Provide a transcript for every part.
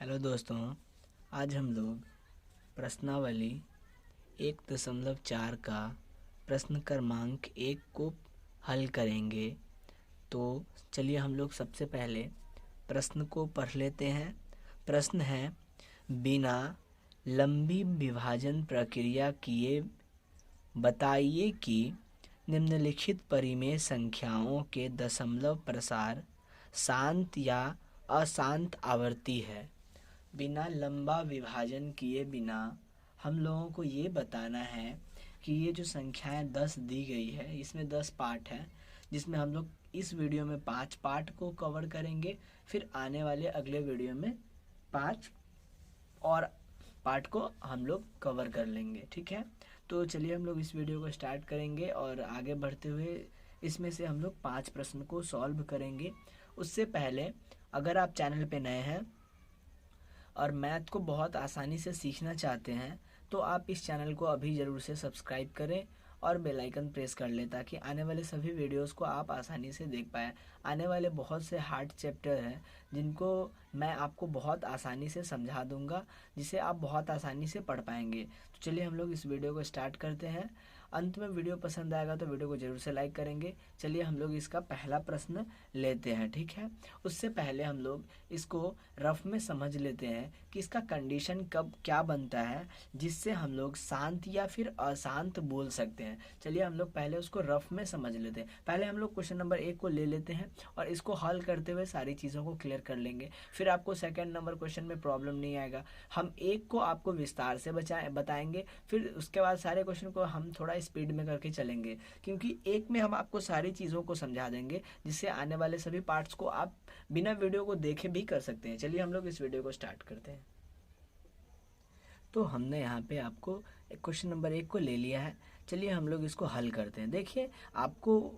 Hello दोस्तों, आज हम लोग प्रश्नावली 1.4 का प्रश्न क्रमांक 1 को हल करेंगे। तो चलिए हम लोग सबसे पहले प्रश्न को पढ़ लेते हैं। प्रश्न है, बिना लंबी विभाजन प्रक्रिया किए बताइए कि निम्नलिखित परिमेय संख्याओं के दशमलव प्रसार शांत या अशांत आवर्ती है। बिना लंबा विभाजन किए बिना हम लोगों को ये बताना है कि ये जो संख्याएं 10 दी गई है, इसमें 10 पार्ट हैं, जिसमें हम लोग इस वीडियो में 5 पार्ट को कवर करेंगे। फिर आने वाले अगले वीडियो में 5 और पार्ट को हम लोग कवर कर लेंगे। ठीक है, तो चलिए हम लोग इस वीडियो को स्टार्ट करेंगे और आगे बढ़ते हुए इसमें से हम लोग 5 प्रश्न को सॉल्व करेंगे। उससे पहले अगर आप चैनल पे नए हैं और मैथ को बहुत आसानी से सीखना चाहते हैं तो आप इस चैनल को अभी ज़रूर से सब्सक्राइब करें और बेल आइकन प्रेस कर लें, ताकि आने वाले सभी वीडियोस को आप आसानी से देख पाएँ। आने वाले बहुत से हार्ड चैप्टर हैं जिनको मैं आपको बहुत आसानी से समझा दूंगा, जिसे आप बहुत आसानी से पढ़ पाएंगे। तो चलिए हम लोग इस वीडियो को स्टार्ट करते हैं। अंत में वीडियो पसंद आएगा तो वीडियो को ज़रूर से लाइक करेंगे। चलिए हम लोग इसका पहला प्रश्न लेते हैं। ठीक है, उससे पहले हम लोग इसको रफ में समझ लेते हैं कि इसका कंडीशन कब क्या बनता है जिससे हम लोग शांत या फिर अशांत बोल सकते हैं। चलिए हम लोग पहले उसको रफ में समझ लेते हैं। पहले हम लोग क्वेश्चन नंबर 1 को ले लेते हैं और इसको हल करते हुए सारी चीज़ों को क्लियर कर लेंगे। फिर आपको सेकंड नंबर क्वेश्चन में प्रॉब्लम नहीं आएगा। हम एक को आपको विस्तार से बताएंगे, फिर उसके बाद सारे क्वेश्चन को हम थोड़ा स्पीड में करके चलेंगे, क्योंकि एक में हम आपको सारी चीज़ों को समझा देंगे, जिससे आने वाले सभी पार्ट्स को आप बिना वीडियो को देखे भी कर सकते हैं। चलिए हम लोग इस वीडियो को स्टार्ट करते हैं। तो हमने यहाँ पे आपको क्वेश्चन नंबर 1 को ले लिया है। चलिए हम लोग इसको हल करते हैं। देखिए, आपको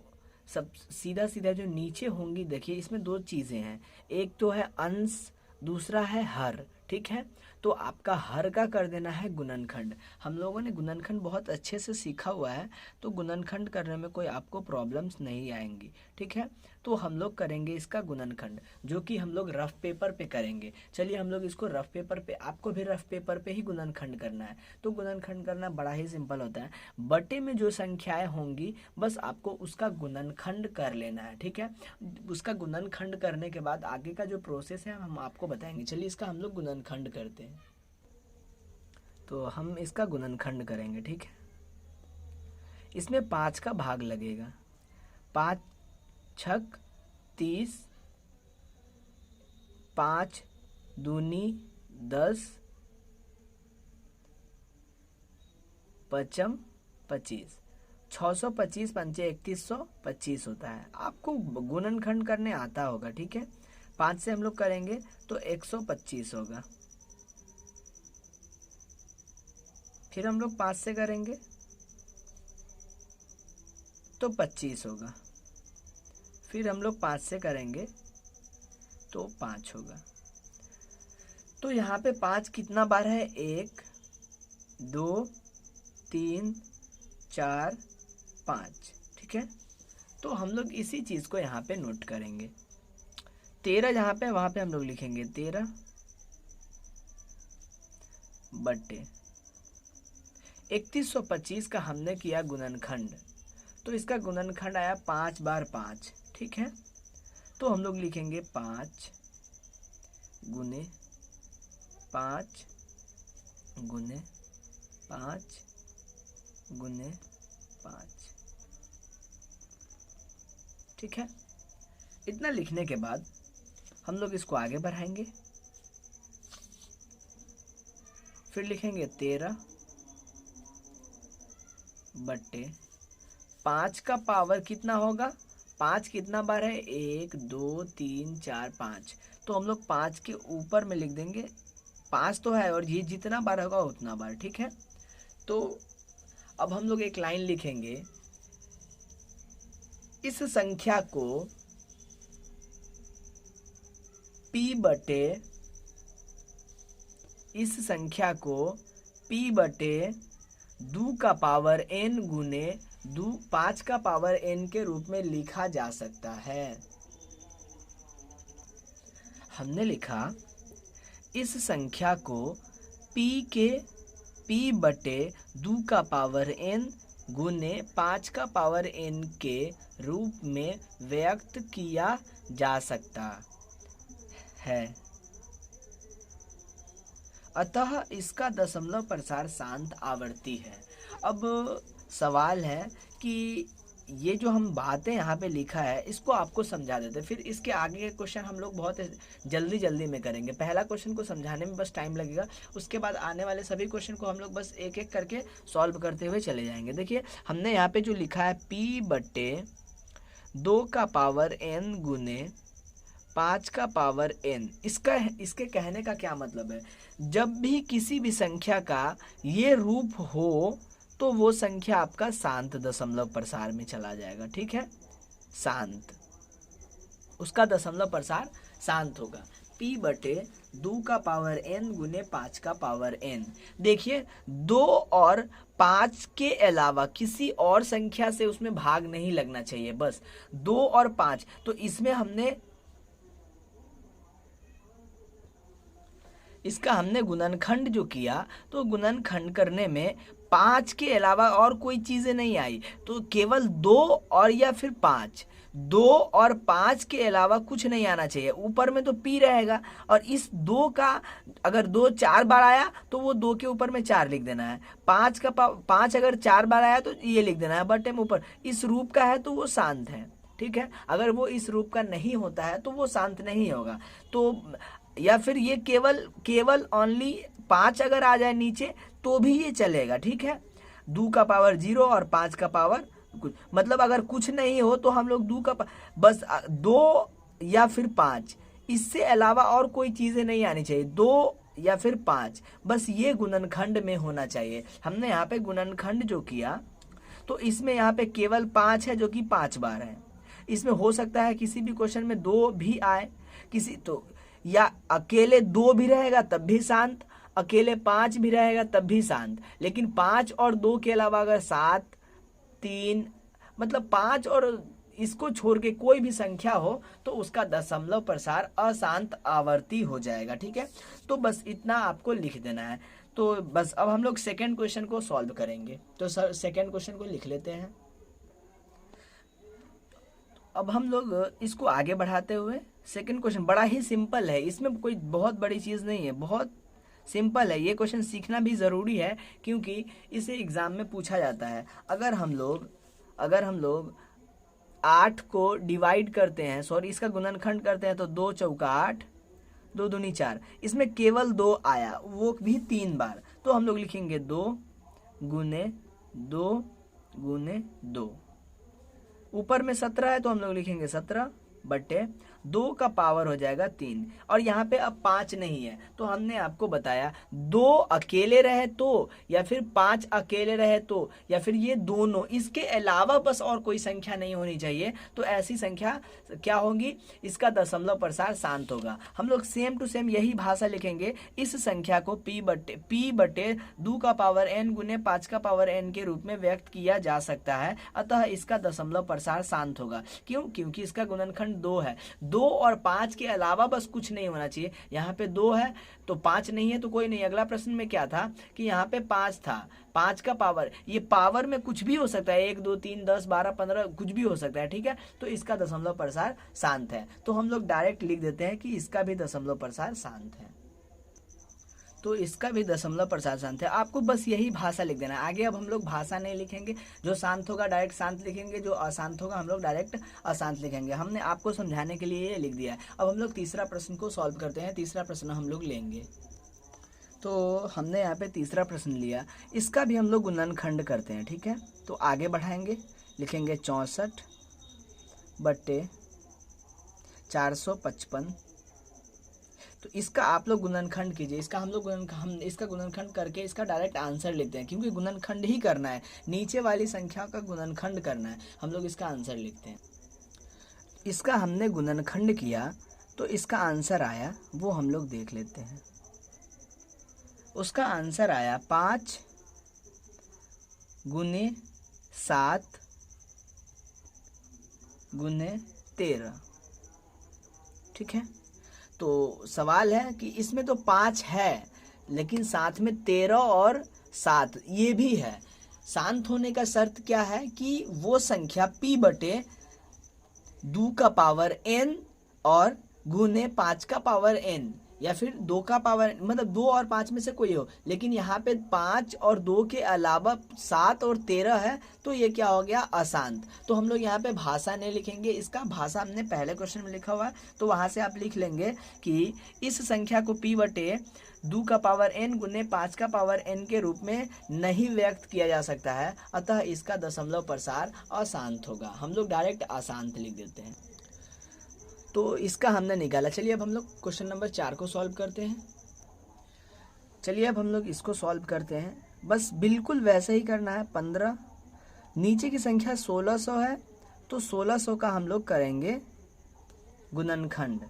सब सीधा सीधा जो नीचे होंगी, देखिए इसमें 2 चीज़ें हैं, एक तो है अंश, दूसरा है हर। ठीक है, तो आपका हर का कर देना है गुणनखंड। हम लोगों ने गुणनखंड बहुत अच्छे से सीखा हुआ है, तो गुणनखंड करने में कोई आपको प्रॉब्लम्स नहीं आएंगी। ठीक है, तो हम लोग करेंगे इसका गुणनखंड, जो कि हम लोग रफ पेपर पे करेंगे। चलिए हम लोग इसको रफ पेपर पे, आपको भी रफ पेपर पे ही गुणनखंड करना है। तो गुणनखंड करना बड़ा ही सिंपल होता है। बटे में जो संख्याएं होंगी बस आपको उसका गुणनखंड कर लेना है। ठीक है, उसका गुणनखंड करने के बाद आगे का जो प्रोसेस है हम आपको बताएंगे। चलिए इसका हम लोग गुणनखंड करते हैं। तो हम इसका गुणनखंड करेंगे। ठीक है, इसमें 5 का भाग लगेगा। 5 छक 30, 5 दूनी 10, पचम 25, 625 पंचे 3125 होता है। आपको गुणनखंड करने आता होगा। ठीक है, 5 से हम लोग करेंगे तो 125 होगा। फिर हम लोग 5 से करेंगे तो 25 होगा। फिर हम लोग 5 से करेंगे तो 5 होगा। तो यहाँ पे 5 कितना बार है? 1 2 3 4 5। ठीक है, तो हम लोग इसी चीज़ को यहाँ पे नोट करेंगे। 13 जहाँ पे, वहाँ पे हम लोग लिखेंगे 13 बट्टे 3125 का हमने किया गुणनखंड, तो इसका गुणनखंड आया 5 बार 5। ठीक है, तो हम लोग लिखेंगे 5 गुने 5 गुने 5 गुने 5। ठीक है, इतना लिखने के बाद हम लोग इसको आगे बढ़ाएंगे। फिर लिखेंगे 13 बट्टे 5 का पावर कितना होगा? 5 कितना बार है? 1 2 3 4 5। तो हम लोग 5 के ऊपर में लिख देंगे, 5 तो है और ये जितना बार होगा उतना बार। ठीक है, तो अब हम लोग एक लाइन लिखेंगे, इस संख्या को p बटे, इस संख्या को p बटे 2 का पावर n गुने 5 का पावर n के रूप में लिखा जा सकता है। हमने लिखा इस संख्या को p बटे 2 का पावर n गुने 5 का पावर n के रूप में व्यक्त किया जा सकता है। अतः इसका दशमलव प्रसार शांत आवर्ती है। अब सवाल है कि ये जो हम बातें यहाँ पे लिखा है इसको आपको समझा देते हैं, फिर इसके आगे के क्वेश्चन हम लोग बहुत जल्दी में करेंगे। पहला क्वेश्चन को समझाने में बस टाइम लगेगा, उसके बाद आने वाले सभी क्वेश्चन को हम लोग बस एक एक करके सॉल्व करते हुए चले जाएंगे। देखिए हमने यहाँ पे जो लिखा है p बटे 2 का पावर n गुने 5 का पावर n, इसके कहने का क्या मतलब है, जब भी किसी भी संख्या का ये रूप हो तो वो संख्या आपका शांत दशमलव प्रसार में चला जाएगा। ठीक है, शांत, उसका दशमलव प्रसार शांत होगा। p बटे 2 का पावर n गुने 5 का पावर n। देखिए 2 और 5 के अलावा किसी और संख्या से उसमें भाग नहीं लगना चाहिए, बस 2 और 5। तो इसमें इसका हमने गुणनखंड जो किया तो गुणनखंड करने में 5 के अलावा और कोई चीज़ें नहीं आई, तो केवल 2 और या फिर 5, 2 और 5 के अलावा कुछ नहीं आना चाहिए। ऊपर में तो p रहेगा और इस 2 का अगर 2 4 बार आया तो वो 2 के ऊपर में 4 लिख देना है। 5 अगर 4 बार आया तो ये लिख देना है, बटे में ऊपर इस रूप का है तो वो शांत है। ठीक है, अगर वो इस रूप का नहीं होता है तो वो शांत नहीं होगा। तो या फिर ये केवल ओनली 5 अगर आ जाए नीचे तो भी ये चलेगा। ठीक है, 2 का पावर 0 और 5 का पावर कुछ, मतलब अगर कुछ नहीं हो तो हम लोग 2 का बस 2 या फिर 5, इससे अलावा और कोई चीज़ें नहीं आनी चाहिए। 2 या फिर 5, बस ये गुणनखंड में होना चाहिए। हमने यहाँ पे गुणनखंड जो किया तो इसमें यहाँ पे केवल 5 है जो कि 5 बार है। इसमें हो सकता है किसी भी क्वेश्चन में 2 भी आए, किसी तो या अकेले 2 भी रहेगा तब भी शांत, अकेले 5 भी रहेगा तब भी शांत। लेकिन 5 और 2 के अलावा अगर 7, 3, मतलब 5 और इसको छोड़ के कोई भी संख्या हो तो उसका दशमलव प्रसार अशांत आवर्ती हो जाएगा। ठीक है, तो बस इतना आपको लिख देना है। तो बस अब हम लोग सेकेंड क्वेश्चन को सॉल्व करेंगे। तो सर सेकेंड क्वेश्चन को लिख लेते हैं। अब हम लोग इसको आगे बढ़ाते हुए सेकंड क्वेश्चन बड़ा ही सिंपल है, इसमें कोई बहुत बड़ी चीज़ नहीं है, बहुत सिंपल है। ये क्वेश्चन सीखना भी ज़रूरी है क्योंकि इसे एग्ज़ाम में पूछा जाता है। अगर हम लोग 8 को डिवाइड करते हैं, सॉरी इसका गुणनखंड करते हैं तो 2 चौका 8, 2 दूनी 4, इसमें केवल 2 आया, वो भी 3 बार। तो हम लोग लिखेंगे 2 गुने 2 गुने 2। ऊपर में 17 है तो हम लोग लिखेंगे 17 बटे 2 का पावर हो जाएगा 3। और यहाँ पे अब 5 नहीं है तो हमने आपको बताया 2 अकेले रहे तो या फिर 5 अकेले रहे तो या फिर ये दोनों, इसके अलावा बस और कोई संख्या नहीं होनी चाहिए। तो ऐसी संख्या क्या होगी, इसका दशमलव प्रसार शांत होगा। हम लोग सेम टू सेम यही भाषा लिखेंगे। इस संख्या को p बटे 2 का पावर n गुने 5 का पावर n के रूप में व्यक्त किया जा सकता है। अतः इसका दशमलव प्रसार शांत होगा। क्यों? क्योंकि इसका गुणनखंड 2 है। 2 और 5 के अलावा बस कुछ नहीं होना चाहिए। यहाँ पे 2 है तो 5 नहीं है तो कोई नहीं। अगला प्रश्न में क्या था कि यहाँ पे 5 था, 5 का पावर, ये पावर में कुछ भी हो सकता है, 1 2 3 10 12 15 कुछ भी हो सकता है। ठीक है, तो इसका दशमलव प्रसार शांत है। तो हम लोग डायरेक्ट लिख देते हैं कि इसका भी दशमलव प्रसार शांत है। तो इसका भी दशमलव प्रसार शांत है। आपको बस यही भाषा लिख देना है। आगे अब हम लोग भाषा नहीं लिखेंगे, जो शांत होगा डायरेक्ट शांत लिखेंगे, जो अशांत होगा हम लोग डायरेक्ट अशांत लिखेंगे। हमने आपको समझाने के लिए ये लिख दिया है। अब हम लोग तीसरा प्रश्न को सॉल्व करते हैं। तीसरा प्रश्न हम लोग लेंगे। तो हमने यहाँ पे तीसरा प्रश्न लिया, इसका भी हम लोग गुणनखंड करते हैं। ठीक है, तो आगे बढ़ाएंगे, लिखेंगे 64 बटे 455। तो इसका आप लोग गुणनखंड कीजिए। इसका हम इसका गुणनखंड करके इसका डायरेक्ट आंसर लिखते हैं, क्योंकि गुणनखंड ही करना है, नीचे वाली संख्या का गुणनखंड करना है। हम लोग इसका आंसर लिखते हैं। इसका हमने गुणनखंड किया तो इसका आंसर आया, वो हम लोग देख लेते हैं। उसका आंसर आया 5 गुने 7 गुने 13। ठीक है, तो सवाल है कि इसमें तो 5 है, लेकिन साथ में 13 और 7 ये भी है। शांत होने का शर्त क्या है कि वो संख्या p बटे 2 का पावर n और गुने 5 का पावर n, या फिर 2 का पावर, मतलब 2 और 5 में से कोई हो, लेकिन यहाँ पे 5 और 2 के अलावा 7 और 13 है, तो ये क्या हो गया, अशांत। तो हम लोग यहाँ पे भाषा नहीं लिखेंगे, इसका भाषा हमने पहले क्वेश्चन में लिखा हुआ है, तो वहाँ से आप लिख लेंगे कि इस संख्या को p बटे 2 का पावर n गुने 5 का पावर n के रूप में नहीं व्यक्त किया जा सकता है, अतः इसका दशमलव प्रसार अशांत होगा। हम लोग डायरेक्ट अशांत लिख देते हैं, तो इसका हमने निकाला। चलिए अब हम लोग क्वेश्चन नंबर 4 को सॉल्व करते हैं। चलिए अब हम लोग इसको सॉल्व करते हैं, बस बिल्कुल वैसे ही करना है। 15, नीचे की संख्या 1600 है, तो 1600 का हम लोग करेंगे गुणनखंड।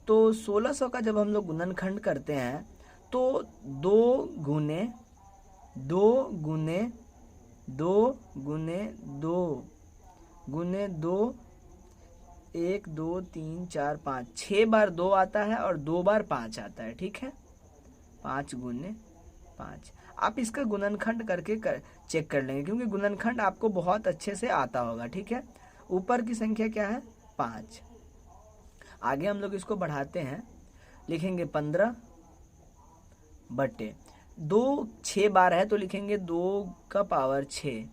तो 1600 का जब हम लोग गुणनखंड करते हैं तो 2 गुने 2 गुने 2 गुने 2 गुने 2, 1 2 3 4 5, 6 बार 2 आता है और 2 बार 5 आता है, ठीक है, 5 गुने 5। आप इसका गुणनखंड करके चेक कर लेंगे, क्योंकि गुणनखंड आपको बहुत अच्छे से आता होगा, ठीक है। ऊपर की संख्या क्या है, 5। आगे हम लोग इसको बढ़ाते हैं, लिखेंगे 15 बटे 2, 6 बार है तो लिखेंगे 2 का पावर 6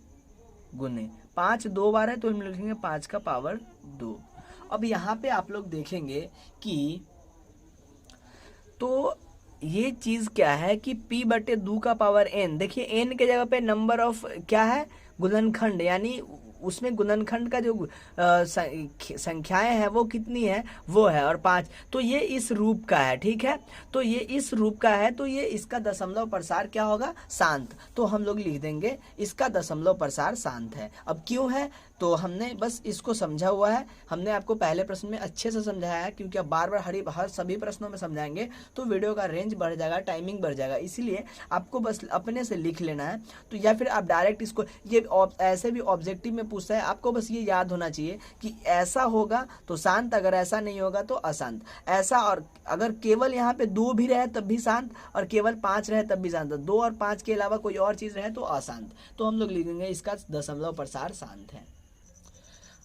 गुने 5, 2 बार है तो हम लिखेंगे 5 का पावर 2। अब यहाँ पे आप लोग देखेंगे कि तो ये चीज क्या है कि p बटे 2 का पावर n, देखिए n के जगह पे नंबर ऑफ क्या है, गुणनखंड, यानी उसमें गुणनखंड का जो संख्याएं हैं वो कितनी है, वो है, और 5, तो ये इस रूप का है, ठीक है। तो ये इस रूप का है, तो ये इसका दशमलव प्रसार क्या होगा, शांत। तो हम लोग लिख देंगे इसका दशमलव प्रसार शांत है। अब क्यों है, तो हमने बस इसको समझा हुआ है, हमने आपको पहले प्रश्न में अच्छे से समझाया है, क्योंकि अब बार बार हर सभी प्रश्नों में समझाएंगे तो वीडियो का रेंज बढ़ जाएगा, टाइमिंग बढ़ जाएगा, इसीलिए आपको बस अपने से लिख लेना है। तो या फिर आप डायरेक्ट इसको, ये ऐसे भी ऑब्जेक्टिव में पूछता है, आपको बस ये याद होना चाहिए कि ऐसा होगा तो शांत, अगर ऐसा नहीं होगा तो अशांत। ऐसा, और अगर केवल यहाँ पे 2 भी रहे तब भी शांत, और केवल 5 रहे तब भी शांत, 2 और 5 के अलावा कोई और चीज रहे तो अशांत। तो हम लोग लिखेंगे इसका दशमलव प्रसार शांत है।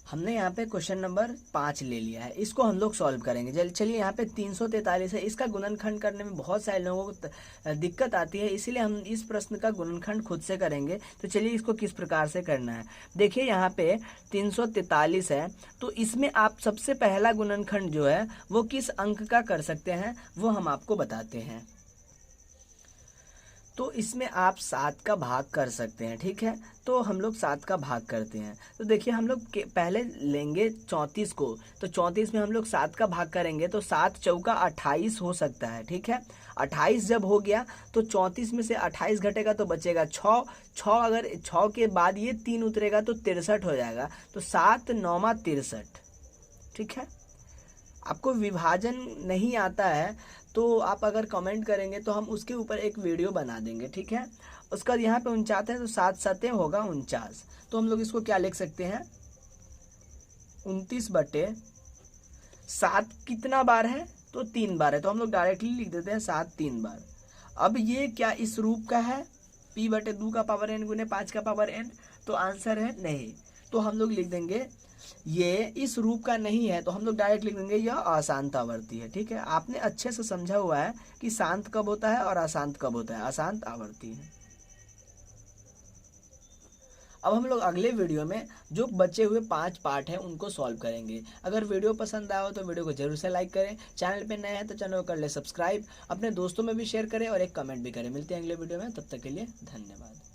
हमने यहाँ पे क्वेश्चन नंबर 5 ले लिया है, इसको हम लोग सॉल्व करेंगे। चलिए यहाँ पे 343 है, इसका गुणनखंड करने में बहुत सारे लोगों को दिक्कत आती है, इसीलिए हम इस प्रश्न का गुणनखंड खुद से करेंगे। तो चलिए इसको किस प्रकार से करना है, देखिए यहाँ पे 343 है, तो इसमें आप सबसे पहला गुणनखंड जो है वो किस अंक का कर सकते हैं वो हम आपको बताते हैं। तो इसमें आप 7 का भाग कर सकते हैं, ठीक है। तो हम लोग 7 का भाग करते हैं, तो देखिए हम लोग पहले लेंगे 34 को, तो 34 में हम लोग 7 का भाग करेंगे तो 7 चौका 28 हो सकता है, ठीक है। 28 जब हो गया तो 34 में से 28 घटेगा तो बचेगा 6, अगर 6 के बाद ये 3 उतरेगा तो 63 हो जाएगा, तो 7 9 63, ठीक है। आपको विभाजन नहीं आता है तो आप अगर कमेंट करेंगे तो हम उसके ऊपर एक वीडियो बना देंगे, ठीक है। उसका यहाँ पे 49 है तो 7 7 होगा 49, तो हम लोग इसको क्या लिख सकते हैं, 29 बटे 7 कितना बार है, तो 3 बार है, तो हम लोग डायरेक्टली लिख देते हैं 7 3 बार। अब ये क्या इस रूप का है, p बटे 2 का पावर n गुने 5 का पावर n, तो आंसर है नहीं, तो हम लोग लिख देंगे ये इस रूप का नहीं है, तो हम लोग डायरेक्ट लिख देंगे यह अशांत आवर्ती है, ठीक है। आपने अच्छे से समझा हुआ है कि शांत कब होता है और अशांत कब होता है, अशांत आवर्ती है। अब हम लोग अगले वीडियो में जो बचे हुए 5 पार्ट हैं उनको सॉल्व करेंगे। अगर वीडियो पसंद आया हो तो वीडियो को जरूर से लाइक करें, चैनल पे नए हैं तो चैनल को कर ले सब्सक्राइब, अपने दोस्तों में भी शेयर करें और एक कमेंट भी करें। मिलते हैं अगले वीडियो में, तब तक के लिए धन्यवाद।